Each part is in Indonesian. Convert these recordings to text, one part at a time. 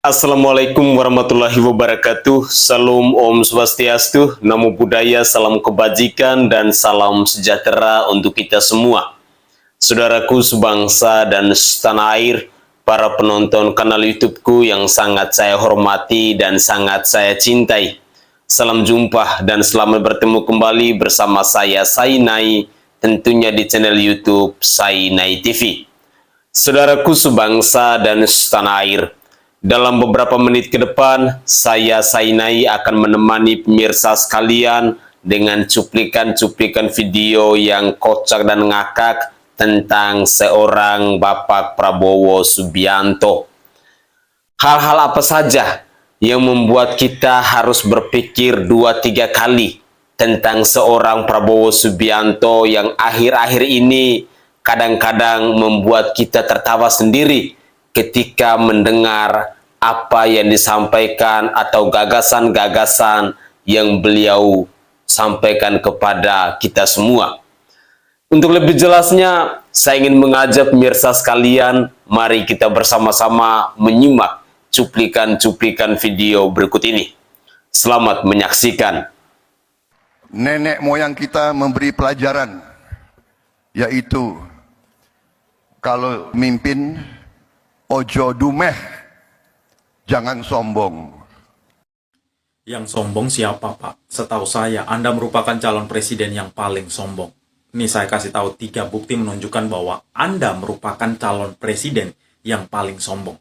Assalamualaikum warahmatullahi wabarakatuh. Salam Om Swastiastu, Namo Buddhaya, salam kebajikan dan salam sejahtera untuk kita semua. Saudaraku sebangsa dan setanah air, para penonton kanal YouTubeku yang sangat saya hormati dan sangat saya cintai. Salam jumpa dan selamat bertemu kembali bersama saya Sainai, tentunya di channel YouTube Sainai TV. Saudaraku sebangsa dan setanah air, dalam beberapa menit ke depan, saya Sainai akan menemani pemirsa sekalian dengan cuplikan-cuplikan video yang kocak dan ngakak tentang seorang Bapak Prabowo Subianto. Hal-hal apa saja yang membuat kita harus berpikir 2-3 kali tentang seorang Prabowo Subianto yang akhir-akhir ini kadang-kadang membuat kita tertawa sendiri ketika mendengar apa yang disampaikan atau gagasan-gagasan yang beliau sampaikan kepada kita semua. Untuk lebih jelasnya, saya ingin mengajak pemirsa sekalian, mari kita bersama-sama menyimak cuplikan-cuplikan video berikut ini. Selamat menyaksikan. Nenek moyang kita memberi pelajaran, yaitu kalau mimpin ojo dumeh, jangan sombong. Yang sombong siapa, Pak? Setahu saya, Anda merupakan calon presiden yang paling sombong. Ini saya kasih tahu 3 bukti menunjukkan bahwa Anda merupakan calon presiden yang paling sombong.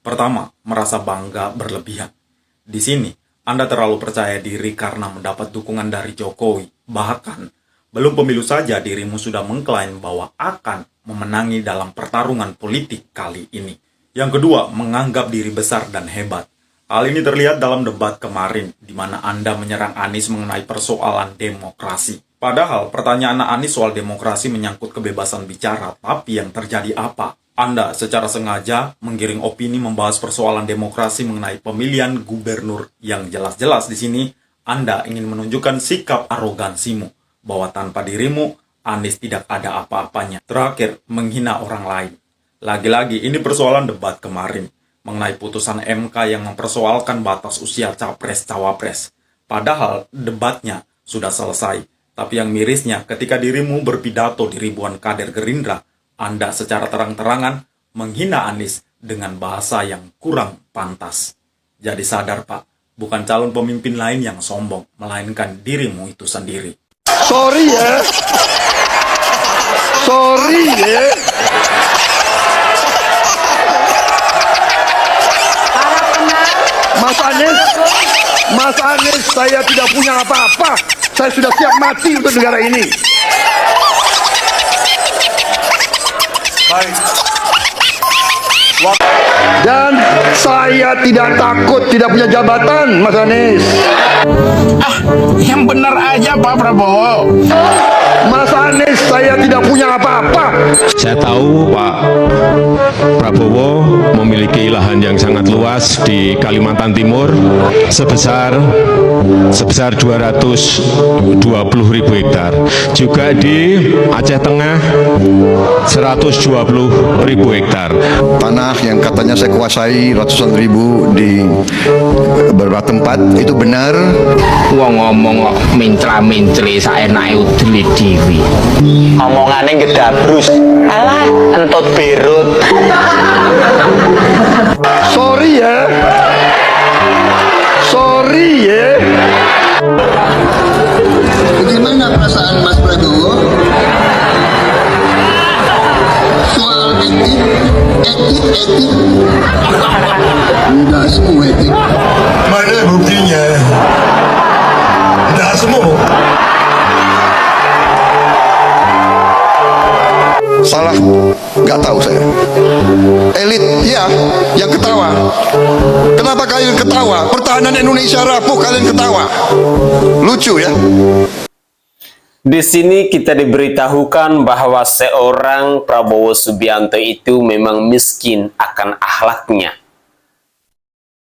Pertama, merasa bangga berlebihan. Di sini, Anda terlalu percaya diri karena mendapat dukungan dari Jokowi. Bahkan, belum pemilu saja dirimu sudah mengklaim bahwa akan memenangi dalam pertarungan politik kali ini. Yang kedua, menganggap diri besar dan hebat. Hal ini terlihat dalam debat kemarin, di mana Anda menyerang Anies mengenai persoalan demokrasi. Padahal pertanyaan Anies soal demokrasi menyangkut kebebasan bicara, tapi yang terjadi apa? Anda secara sengaja menggiring opini membahas persoalan demokrasi mengenai pemilihan gubernur yang jelas-jelas di sini Anda ingin menunjukkan sikap arogansimu, bahwa tanpa dirimu, Anies tidak ada apa-apanya. Terakhir, menghina orang lain. Lagi-lagi, ini persoalan debat kemarin, mengenai putusan MK yang mempersoalkan batas usia capres-cawapres. Padahal, debatnya sudah selesai. Tapi yang mirisnya, ketika dirimu berpidato di ribuan kader Gerindra, Anda secara terang-terangan menghina Anies dengan bahasa yang kurang pantas. Jadi sadar, Pak, bukan calon pemimpin lain yang sombong, melainkan dirimu itu sendiri. Sorry ya. Sorry ya. Mas Anies, saya tidak punya apa-apa. Saya sudah siap mati untuk negara ini. Baik. Dan saya tidak takut tidak punya jabatan, Mas Anies. Yang benar aja Pak Prabowo. Mas Anies, saya tidak punya apa-apa. Saya tahu Pak Prabowo memiliki lahan yang sangat luas di Kalimantan Timur sebesar 220.000 hektar. Juga di Aceh Tengah 120.000 hektar. Tanah yang katanya saya kuasai ratusan ribu di beberapa tempat, itu benar. Wong ngomong kok mintra-mintri saenake udeli dhewe. Omongane gedabrus. Alah, entut berut. Sorry ya. Sorry ya. Bagaimana perasaan Mas Prabowo soal etik? Enggak semua etik. Mana buktinya? Tidak semua. Salah, nggak tahu saya. Elit, ya, yang ketawa. Kenapa kalian ketawa? Pertahanan Indonesia rapuh, kalian ketawa. Lucu ya. Di sini kita diberitahukan bahwa seorang Prabowo Subianto itu memang miskin akan akhlaknya.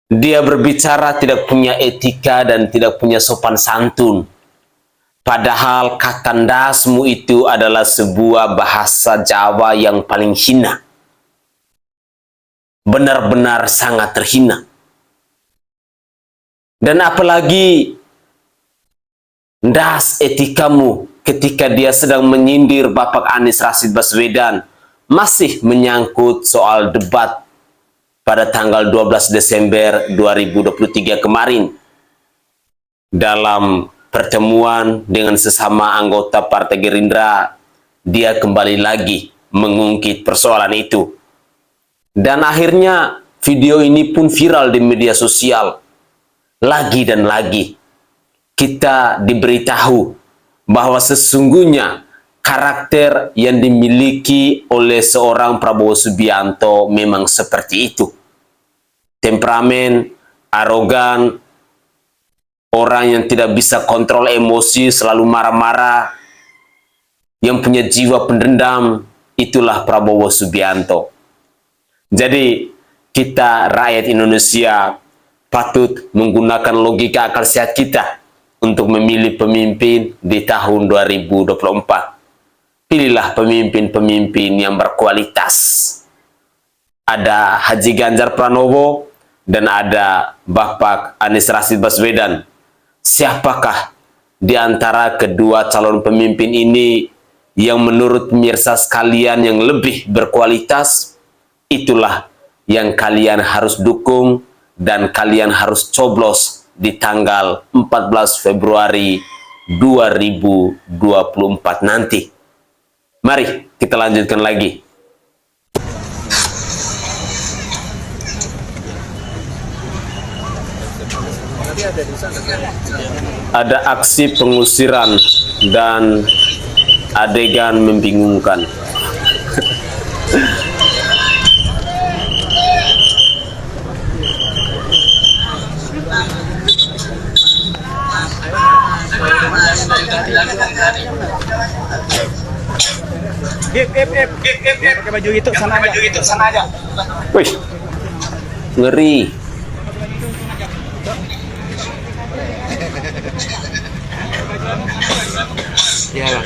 Dia berbicara tidak punya etika dan tidak punya sopan santun. Padahal kakandasmu itu adalah sebuah bahasa Jawa yang paling hina. Benar-benar sangat terhina. Dan apalagi ndas etikamu ketika dia sedang menyindir Bapak Anies Rashid Baswedan, masih menyangkut soal debat pada tanggal 12 Desember 2023 kemarin. Dalam pertemuan dengan sesama anggota Partai Gerindra, dia kembali lagi mengungkit persoalan itu. Dan akhirnya video ini pun viral di media sosial. Lagi dan lagi kita diberitahu bahwa sesungguhnya karakter yang dimiliki oleh seorang Prabowo Subianto memang seperti itu. Temperamen, arogan, orang yang tidak bisa kontrol emosi, selalu marah-marah, yang punya jiwa pendendam, itulah Prabowo Subianto. Jadi kita rakyat Indonesia patut menggunakan logika akal sehat kita untuk memilih pemimpin di tahun 2024. Pilihlah pemimpin-pemimpin yang berkualitas. Ada Haji Ganjar Pranowo dan ada Bapak Anies Rashid Baswedan. Siapakah di antara kedua calon pemimpin ini yang menurut pemirsa sekalian yang lebih berkualitas? Itulah yang kalian harus dukung dan kalian harus coblos di tanggal 14 Februari 2024 nanti. Mari kita lanjutkan lagi. Ada aksi pengusiran dan adegan membingungkan. Pakai baju itu sana aja. Wih, ngeri. Iya, Bang.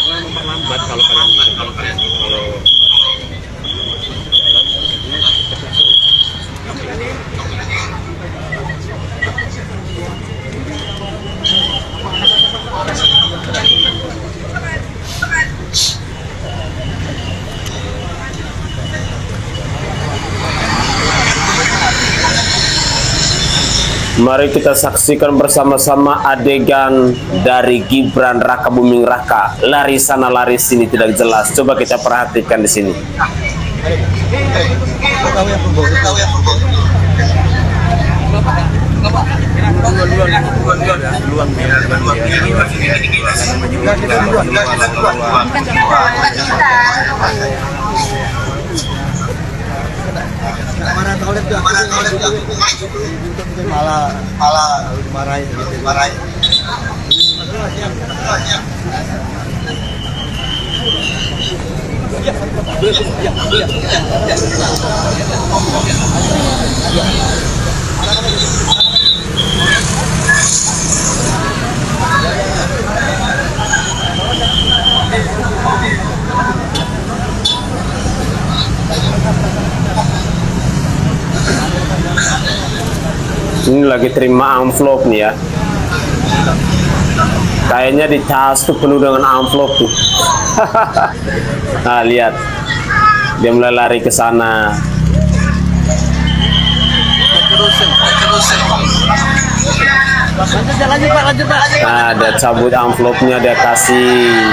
Memperlambat kalau kalian Mari kita saksikan bersama-sama adegan dari Gibran Raka Buming Raka. Lari sana lari sini tidak jelas. Coba kita perhatikan di sini. malah dimarahin gitu. Ini lagi terima amplop nih ya. Kayaknya di tas tuh penuh dengan amplop tuh. Nah, lihat. Dia mulai lari ke sana. Lanjut, Pak. Nah, dia cabut amplopnya, dia kasih.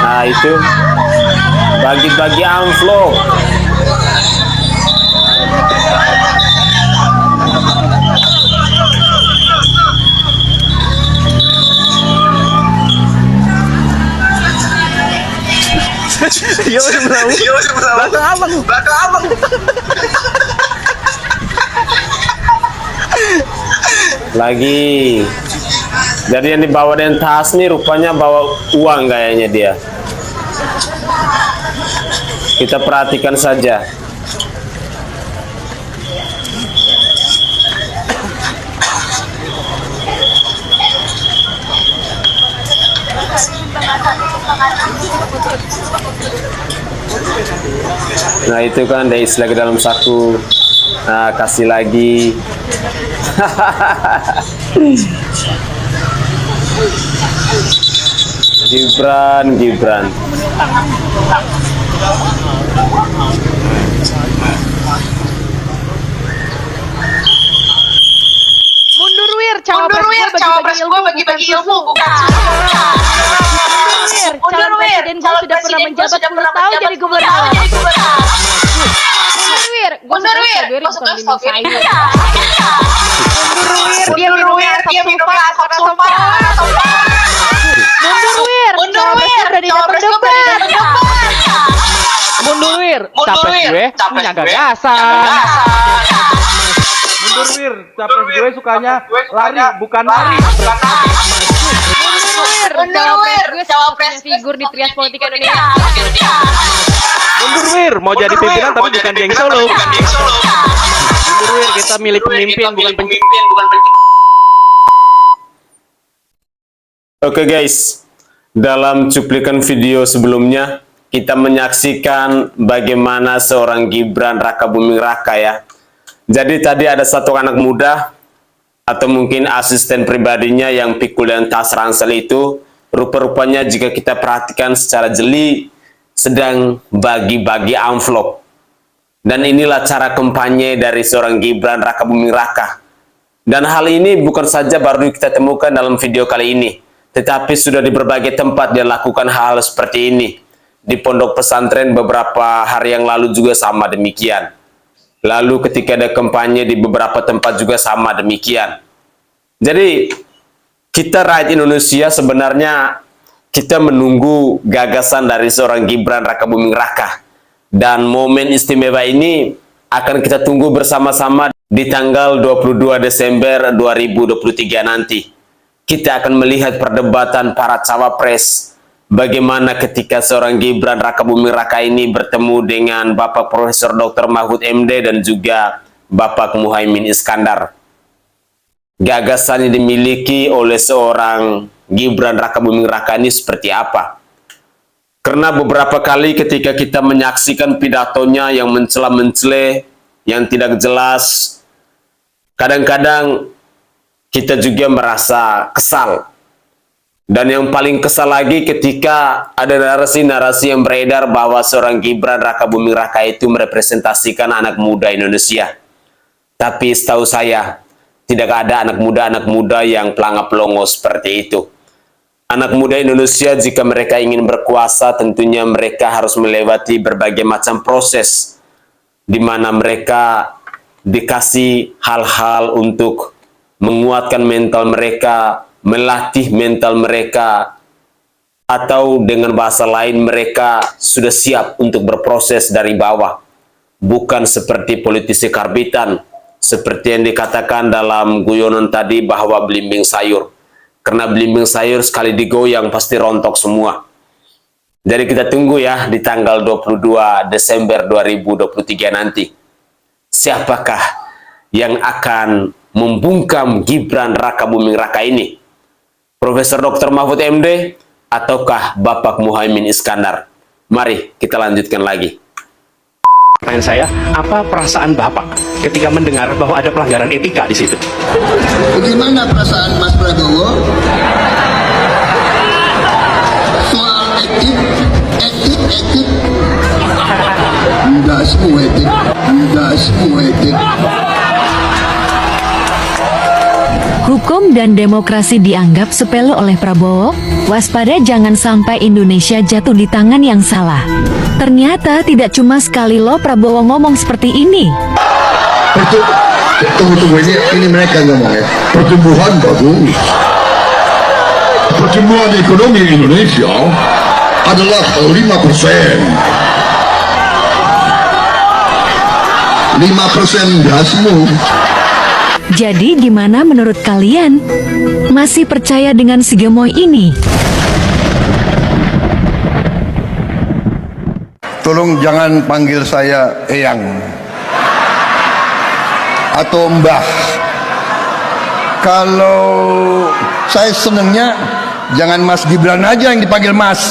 Nah, itu bagi-bagi amplop. Iya, belakang abang. Lagi. Jadi yang dibawa dengan tas nih rupanya bawa uang kayaknya dia. Kita perhatikan saja. Nah itu kan Deis lagi dalam saku. Nah kasih lagi. Gibran. Mundur wir, cawapres gua bagi-bagi ilmu bukan. Mundur wir, calon presiden gua sudah pernah menjabat 10 tahun jadi gubernur. Mundur wir, gua suka strawberry. Mundur wir, dia minum asap sulfat. Mundur wir, cawapres gua berani datang debat. Mundur wir, capres gue punya gagasan. Mundur wir, capres gue sukanya lari bukan lari. Mundur wir, cawapres figur di trias politik Indonesia. Mundur wir, mau jadi pimpinan tapi bukan geng Solo. Mundur wir, kita milih pemimpin bukan pemimpin. Oke guys, dalam cuplikan video sebelumnya kita menyaksikan bagaimana seorang Gibran Rakabuming Raka ya. Jadi tadi ada satu anak muda atau mungkin asisten pribadinya yang pikul dan tas ransel itu, rupa-rupanya jika kita perhatikan secara jeli sedang bagi-bagi amplop. Dan inilah cara kampanye dari seorang Gibran Rakabuming Raka. Dan hal ini bukan saja baru kita temukan dalam video kali ini, tetapi sudah di berbagai tempat dia lakukan hal seperti ini. Di pondok pesantren beberapa hari yang lalu juga sama demikian. Lalu ketika ada kampanye di beberapa tempat juga sama demikian. Jadi kita rakyat Indonesia sebenarnya kita menunggu gagasan dari seorang Gibran Rakabuming Raka. Dan momen istimewa ini akan kita tunggu bersama-sama di tanggal 22 Desember 2023 nanti. Kita akan melihat perdebatan para cawapres. Bagaimana ketika seorang Gibran Rakabuming Raka ini bertemu dengan Bapak Profesor Dr. Mahfud MD dan juga Bapak Muhaimin Iskandar. Gagasan yang dimiliki oleh seorang Gibran Rakabuming Raka ini seperti apa? Karena beberapa kali ketika kita menyaksikan pidatonya yang mencela-mencela, yang tidak jelas, kadang-kadang kita juga merasa kesal. Dan yang paling kesal lagi ketika ada narasi-narasi yang beredar bahwa seorang Gibran Rakabuming Raka itu merepresentasikan anak muda Indonesia. Tapi setahu saya, tidak ada anak muda yang pelangap-pelongo seperti itu. Anak muda Indonesia jika mereka ingin berkuasa tentunya mereka harus melewati berbagai macam proses di mana mereka dikasih hal-hal untuk menguatkan mental mereka, melatih mental mereka, atau dengan bahasa lain mereka sudah siap untuk berproses dari bawah. Bukan seperti politisi karbitan, seperti yang dikatakan dalam guyonan tadi bahwa belimbing sayur. Karena belimbing sayur sekali digoyang pasti rontok semua. Jadi kita tunggu ya di tanggal 22 Desember 2023 nanti. Siapakah yang akan membungkam Gibran Rakabuming Raka ini? Profesor Dr. Mahfud MD ataukah Bapak Muhaimin Iskandar? Mari kita lanjutkan lagi. Pertanyaan saya, apa perasaan Bapak ketika mendengar bahwa ada pelanggaran etika di situ? Bagaimana perasaan Mas Prabowo? Soal etik. Tidak semua etik. Hukum dan demokrasi dianggap sepele oleh Prabowo. Waspada jangan sampai Indonesia jatuh di tangan yang salah. Ternyata tidak cuma sekali loh Prabowo ngomong seperti ini. Tunggu ini mereka ngomong ya. Pertumbuhan bagus. Pertumbuhan ekonomi Indonesia adalah 5%. 5% dasmu. Jadi gimana menurut kalian? Masih percaya dengan si gemoy ini? Tolong jangan panggil saya Eyang atau Mbah. Kalau saya senangnya Jangan Mas Gibran aja yang dipanggil Mas.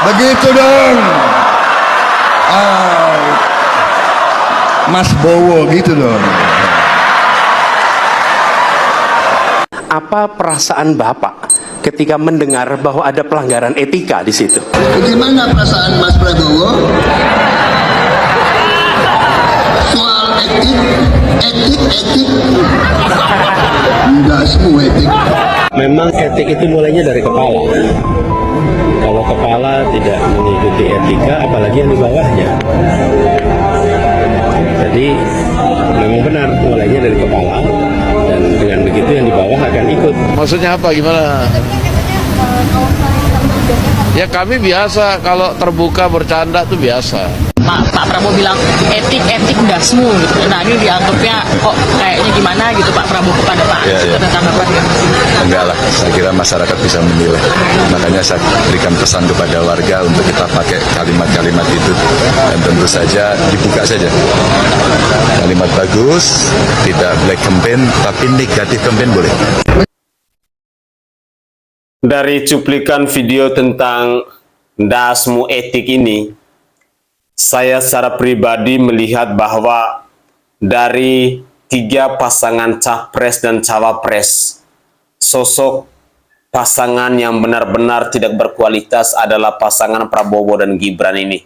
Begitu dong. Mas Bowo gitu dong. Apa perasaan Bapak ketika mendengar bahwa ada pelanggaran etika di situ? Bagaimana perasaan Mas Prabowo soal etik? Enggak semua etik. Memang etik itu mulainya dari kepala. Kalau kepala tidak mengikuti etika, apalagi yang di bawahnya. Jadi memang benar mulainya dari kepala, dan dengan begitu yang di bawah akan ikut. Maksudnya apa? Gimana? Ya kami biasa kalau terbuka bercanda tuh biasa. Pak Prabowo bilang etik dasmu gitu. Nah ini dianggapnya kok kayaknya gimana gitu Pak Prabowo kepada Pak tentang Bapak? Enggak lah, saya kira masyarakat bisa menilai. Makanya saya berikan pesan kepada warga untuk kita pakai kalimat-kalimat itu, dan tentu saja dibuka saja. Kalimat bagus, tidak black campaign, tapi negatif campaign boleh. Dari cuplikan video tentang dasmu etik ini, saya secara pribadi melihat bahwa dari 3 pasangan capres dan cawapres, sosok pasangan yang benar-benar tidak berkualitas adalah pasangan Prabowo dan Gibran ini.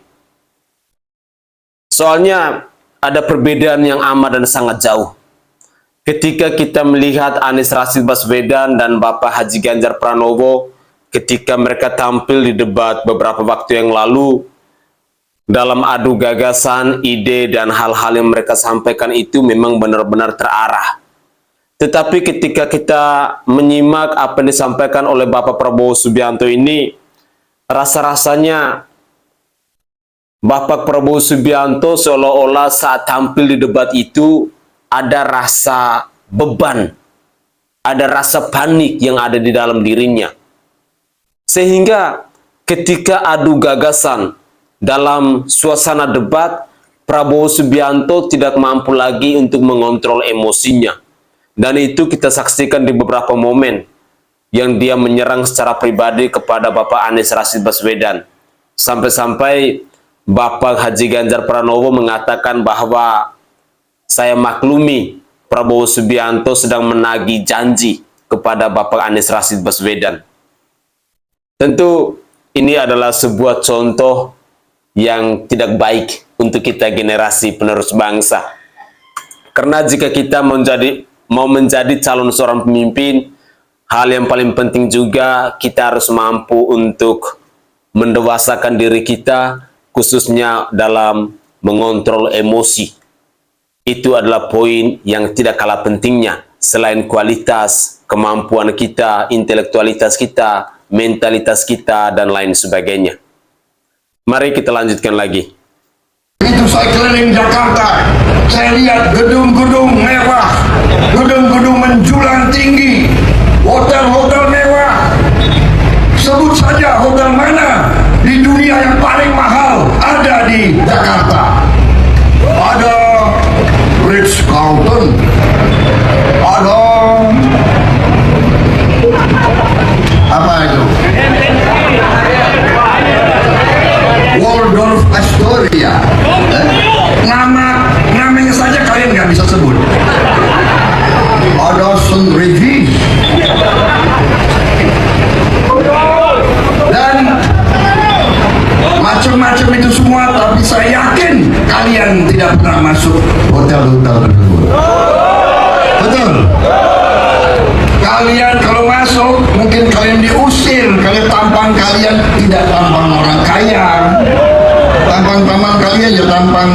Soalnya ada perbedaan yang amat dan sangat jauh. Ketika kita melihat Anies Rashid Baswedan dan Bapak Haji Ganjar Pranowo, ketika mereka tampil di debat beberapa waktu yang lalu, dalam adu gagasan, ide, dan hal-hal yang mereka sampaikan itu memang benar-benar terarah. Tetapi ketika kita menyimak apa yang disampaikan oleh Bapak Prabowo Subianto ini, rasa-rasanya Bapak Prabowo Subianto seolah-olah saat tampil di debat itu ada rasa beban, ada rasa panik yang ada di dalam dirinya. Sehingga ketika adu gagasan dalam suasana debat, Prabowo Subianto tidak mampu lagi untuk mengontrol emosinya. Dan itu kita saksikan di beberapa momen yang dia menyerang secara pribadi kepada Bapak Anies Rashid Baswedan. Sampai-sampai Bapak Haji Ganjar Pranowo mengatakan bahwa saya maklumi Prabowo Subianto sedang menagih janji kepada Bapak Anies Rashid Baswedan. Tentu ini adalah sebuah contoh yang tidak baik untuk kita generasi penerus bangsa. Karena jika kita mau menjadi calon seorang pemimpin, hal yang paling penting juga kita harus mampu untuk mendewasakan diri kita, khususnya dalam mengontrol emosi. Itu adalah poin yang tidak kalah pentingnya. Selain kualitas, kemampuan kita, intelektualitas kita, mentalitas kita, dan lain sebagainya. Mari kita lanjutkan lagi. Itu saya keliling Jakarta, saya lihat gedung-gedung mewah, gedung-gedung menjulang tinggi, hotel-hotel mewah. Sebut saja hotel mana di dunia yang paling mahal ada di Jakarta. Ada Ritz-Carlton, ada apa itu? Waldorf Astoria. Namanya saja kalian nggak bisa sebut. Ada Sun Regis dan macam-macam itu semua, tapi saya yakin kalian tidak pernah masuk hotel-hotel tersebut. Betul? Kalian kalau masuk mungkin kalian diusir, kalian tampang kalian tidak tampang orang kaya, tampang kalian ya tampang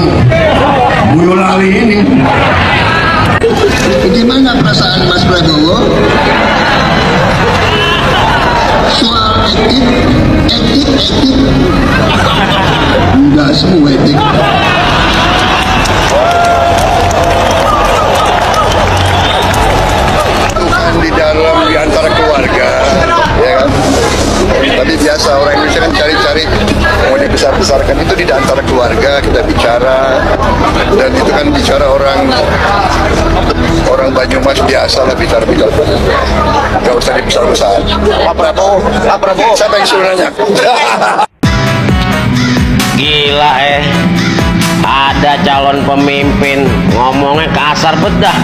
Boyolali ini. Bagaimana perasaan Mas Prabowo soal etik? Enggak semua etik. Bukan di antara keluarga, ya kan? Kan itu di antara keluarga kita bicara, dan itu kan bicara orang Banyumas biasa lah bicara. Gak usah dibesar-besar. Pak Prabowo, siapa yang suruh nanya? Gila ada calon pemimpin ngomongnya kasar bedah.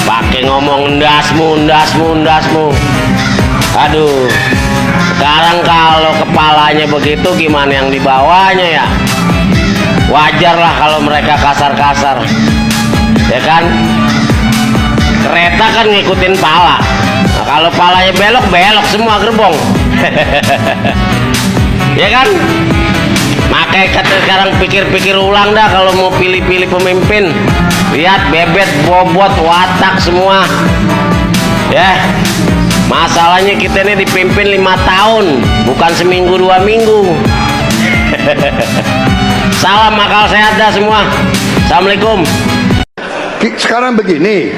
Pakai ngomong ndasmu. Aduh, sekarang kalau kepalanya begitu gimana yang di bawahnya ya? Wajar lah kalau mereka kasar-kasar, ya kan? Kereta kan ngikutin pala. Nah, kalau palanya belok semua gerbong. Ya kan? Makanya sekarang pikir-pikir ulang dah kalau mau pilih-pilih pemimpin. Lihat bebet, bobot, watak semua. Ya. Masalahnya kita ini dipimpin 5 tahun, bukan seminggu 2 minggu. Salam akal sehat dah semua. Assalamualaikum. Sekarang begini,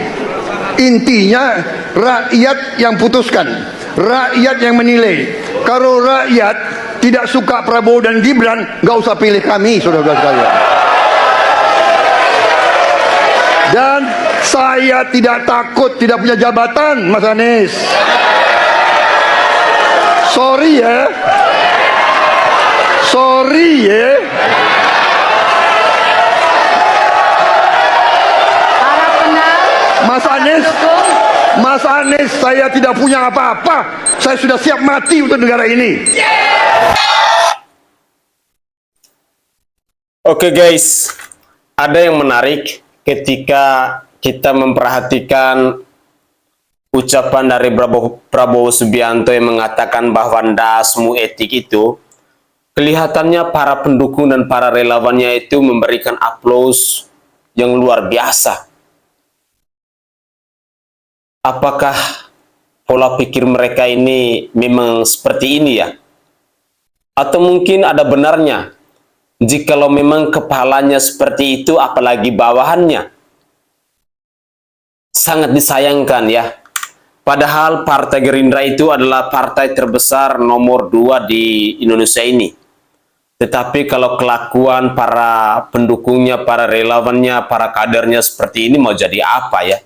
intinya rakyat yang putuskan, rakyat yang menilai. Kalau rakyat tidak suka Prabowo dan Gibran, nggak usah pilih kami, saudara-saudara sekalian. Dan saya tidak takut tidak punya jabatan, Mas Anies. Sorry ya. Mas Anies, saya tidak punya apa-apa. Saya sudah siap mati untuk negara ini. Oke guys, ada yang menarik ketika kita memperhatikan ucapan dari Prabowo Subianto yang mengatakan bahwa ndasmu etik itu, kelihatannya para pendukung dan para relawannya itu memberikan aplaus yang luar biasa. Apakah pola pikir mereka ini memang seperti ini ya? Atau mungkin ada benarnya? Jikalau memang kepalanya seperti itu, apalagi bawahannya. Sangat disayangkan ya. Padahal Partai Gerindra itu adalah partai terbesar nomor 2 di Indonesia ini. Tetapi kalau kelakuan para pendukungnya, para relawannya, para kadernya seperti ini, mau jadi apa ya?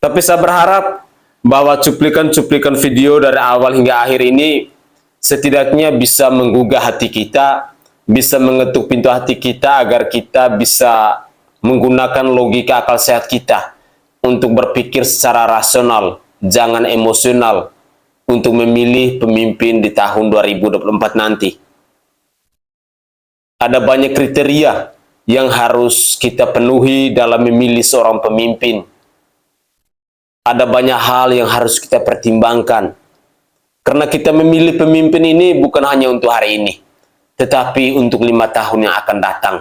Tapi saya berharap bahwa cuplikan-cuplikan video dari awal hingga akhir ini setidaknya bisa menggugah hati kita, bisa mengetuk pintu hati kita agar kita bisa menggunakan logika akal sehat kita untuk berpikir secara rasional, jangan emosional, untuk memilih pemimpin di tahun 2024 nanti. Ada banyak kriteria yang harus kita penuhi dalam memilih seorang pemimpin. Ada banyak hal yang harus kita pertimbangkan. Karena kita memilih pemimpin ini bukan hanya untuk hari ini, tetapi untuk 5 tahun yang akan datang.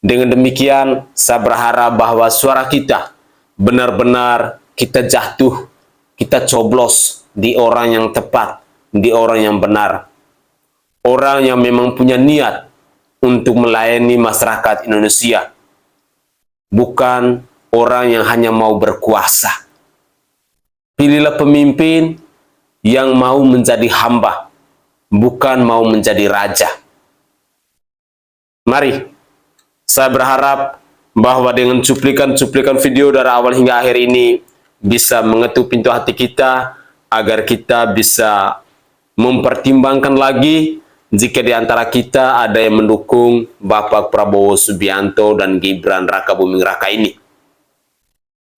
Dengan demikian, saya berharap bahwa suara kita benar-benar kita jatuh, kita coblos di orang yang tepat, di orang yang benar. Orang yang memang punya niat untuk melayani masyarakat Indonesia. Bukan orang yang hanya mau berkuasa. Pilihlah pemimpin yang mau menjadi hamba, bukan mau menjadi raja. Mari, saya berharap bahwa dengan cuplikan-cuplikan video dari awal hingga akhir ini bisa mengetuk pintu hati kita agar kita bisa mempertimbangkan lagi jika di antara kita ada yang mendukung Bapak Prabowo Subianto dan Gibran Rakabuming Raka ini.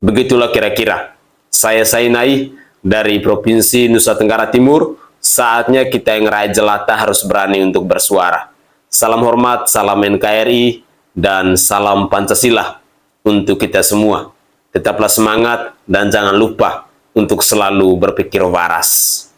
Begitulah kira-kira. Saya Sainai dari Provinsi Nusa Tenggara Timur. Saatnya kita yang rakyat jelata harus berani untuk bersuara. Salam hormat, salam NKRI, dan salam Pancasila untuk kita semua. Tetaplah semangat dan jangan lupa untuk selalu berpikir waras.